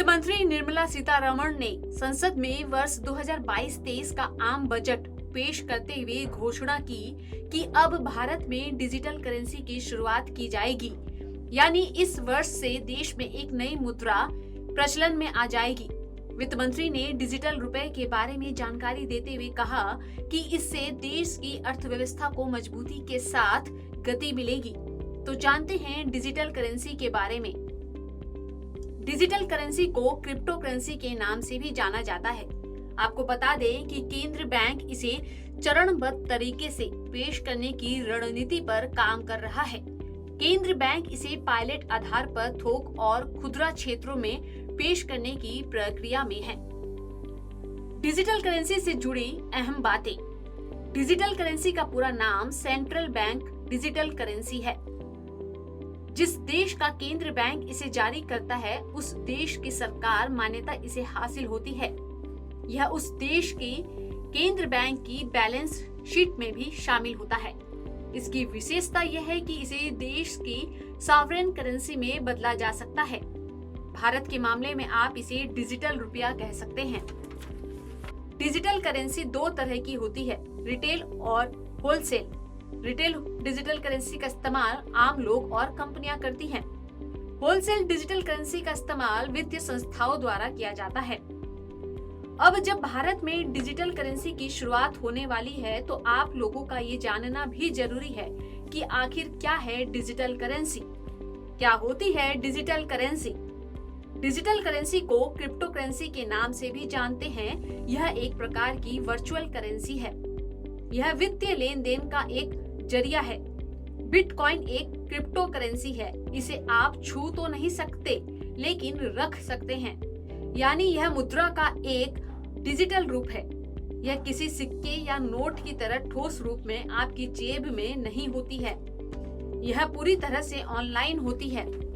वित्त मंत्री निर्मला सीतारमण ने संसद में वर्ष 2022-23 का आम बजट पेश करते हुए घोषणा की कि अब भारत में डिजिटल करेंसी की शुरुआत की जाएगी। यानी इस वर्ष से देश में एक नई मुद्रा प्रचलन में आ जाएगी। वित्त मंत्री ने डिजिटल रुपए के बारे में जानकारी देते हुए कहा कि इससे देश की अर्थव्यवस्था को मजबूती के साथ गति मिलेगी। तो जानते हैं डिजिटल करेंसी के बारे में। डिजिटल करेंसी को क्रिप्टो करेंसी के नाम से भी जाना जाता है। आपको बता दें कि केंद्र बैंक इसे चरणबद्ध तरीके से पेश करने की रणनीति पर काम कर रहा है। केंद्र बैंक इसे पायलट आधार पर थोक और खुदरा क्षेत्रों में पेश करने की प्रक्रिया में है। डिजिटल करेंसी से जुड़ी अहम बातें। डिजिटल करेंसी का पूरा नाम सेंट्रल बैंक डिजिटल करेंसी है। जिस देश का केंद्र बैंक इसे जारी करता है, उस देश की सरकार मान्यता इसे हासिल होती है। यह उस देश के केंद्र बैंक की बैलेंस शीट में भी शामिल होता है। इसकी विशेषता यह है कि इसे देश की सॉवरेन करेंसी में बदला जा सकता है। भारत के मामले में आप इसे डिजिटल रुपया कह सकते हैं। डिजिटल करेंसी दो तरह की होती है, रिटेल और होलसेल। रिटेल डिजिटल करेंसी का इस्तेमाल आम लोग और कंपनियां करती हैं। होलसेल डिजिटल करेंसी का इस्तेमाल वित्तीय संस्थाओं द्वारा किया जाता है। अब जब भारत में डिजिटल करेंसी की शुरुआत होने वाली है, तो आप लोगों का ये जानना भी जरूरी है कि आखिर क्या है डिजिटल करेंसी, क्या होती है डिजिटल करेंसी। डिजिटल करेंसी को क्रिप्टो करेंसी के नाम से भी जानते हैं। यह एक प्रकार की वर्चुअल करेंसी है। यह वित्तीय लेन देन का एक जरिया है। बिटकॉइन एक क्रिप्टो करेंसी है। इसे आप छू तो नहीं सकते, लेकिन रख सकते हैं। यानी यह मुद्रा का एक डिजिटल रूप है। यह किसी सिक्के या नोट की तरह ठोस रूप में आपकी जेब में नहीं होती है। यह पूरी तरह से ऑनलाइन होती है।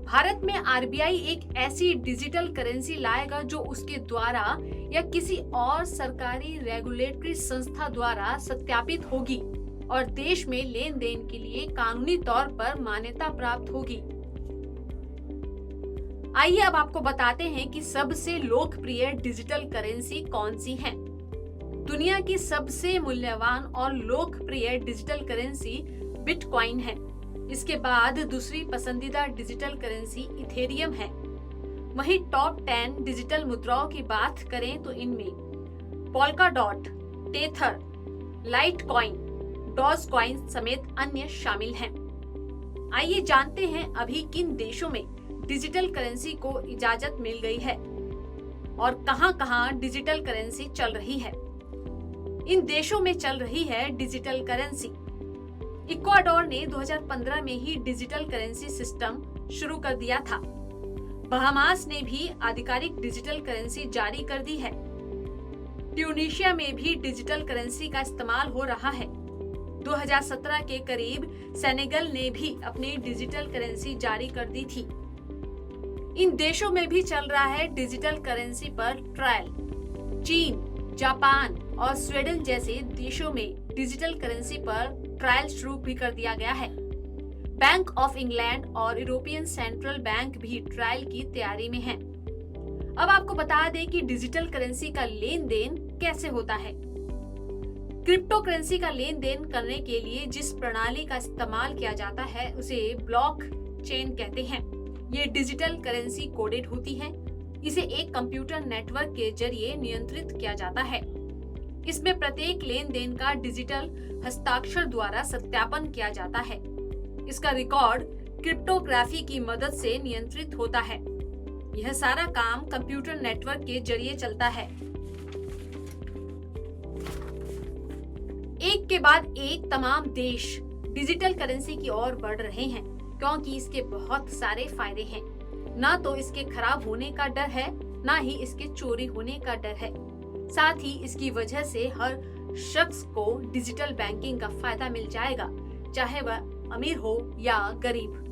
भारत में आरबीआई एक ऐसी डिजिटल करेंसी लाएगा जो उसके द्वारा या किसी और सरकारी रेगुलेटरी संस्था द्वारा सत्यापित होगी और देश में लेन देन के लिए कानूनी तौर पर मान्यता प्राप्त होगी। आइए अब आपको बताते हैं कि सबसे लोकप्रिय डिजिटल करेंसी कौन सी है। दुनिया की सबसे मूल्यवान और लोकप्रिय डिजिटल करेंसी बिटकॉइन है। इसके बाद दूसरी पसंदीदा डिजिटल करेंसी इथेरियम है। वहीं टॉप 10 डिजिटल मुद्राओं की बात करें तो इनमें पोल्काडॉट, टेथर, लाइटकॉइन, डॉजकॉइन समेत अन्य शामिल हैं। आइए जानते हैं अभी किन देशों में डिजिटल करेंसी को इजाजत मिल गई है और कहां-कहां डिजिटल करेंसी चल रही है। इन देशों में चल रही है डिजिटल करेंसी। इक्वाडोर ने 2015 में ही डिजिटल करेंसी सिस्टम शुरू कर दिया था। बहामास ने भी आधिकारिक डिजिटल करेंसी जारी कर दी है। ट्यूनीशिया में भी डिजिटल करेंसी का इस्तेमाल हो रहा है। 2017 के करीब सेनेगल ने भी अपनी डिजिटल करेंसी जारी कर दी थी। इन देशों में भी चल रहा है डिजिटल करेंसी पर ट्रायल। चीन, जापान और स्वीडन जैसे देशों में डिजिटल करेंसी पर ट्रायल शुरू भी कर दिया गया है। बैंक ऑफ इंग्लैंड और यूरोपियन सेंट्रल बैंक भी ट्रायल की तैयारी में हैं। अब आपको बता दें कि डिजिटल करेंसी का लेन देन कैसे होता है। क्रिप्टो करेंसी का लेन देन करने के लिए जिस प्रणाली का इस्तेमाल किया जाता है उसे ब्लॉक चेन कहते हैं। ये डिजिटल करेंसी कोडेड होती है। इसे एक कंप्यूटर नेटवर्क के जरिए नियंत्रित किया जाता है। इसमें प्रत्येक लेन देन का डिजिटल हस्ताक्षर द्वारा सत्यापन किया जाता है। इसका रिकॉर्ड क्रिप्टोग्राफी की मदद से नियंत्रित होता है। यह सारा काम कंप्यूटर नेटवर्क के जरिए चलता है। एक के बाद एक तमाम देश डिजिटल करेंसी की ओर बढ़ रहे हैं, क्योंकि इसके बहुत सारे फायदे हैं। ना तो इसके खराब होने का डर है, ना ही इसके चोरी होने का डर है। साथ ही इसकी वजह से हर शख्स को डिजिटल बैंकिंग का फायदा मिल जाएगा, चाहे वह अमीर हो या गरीब।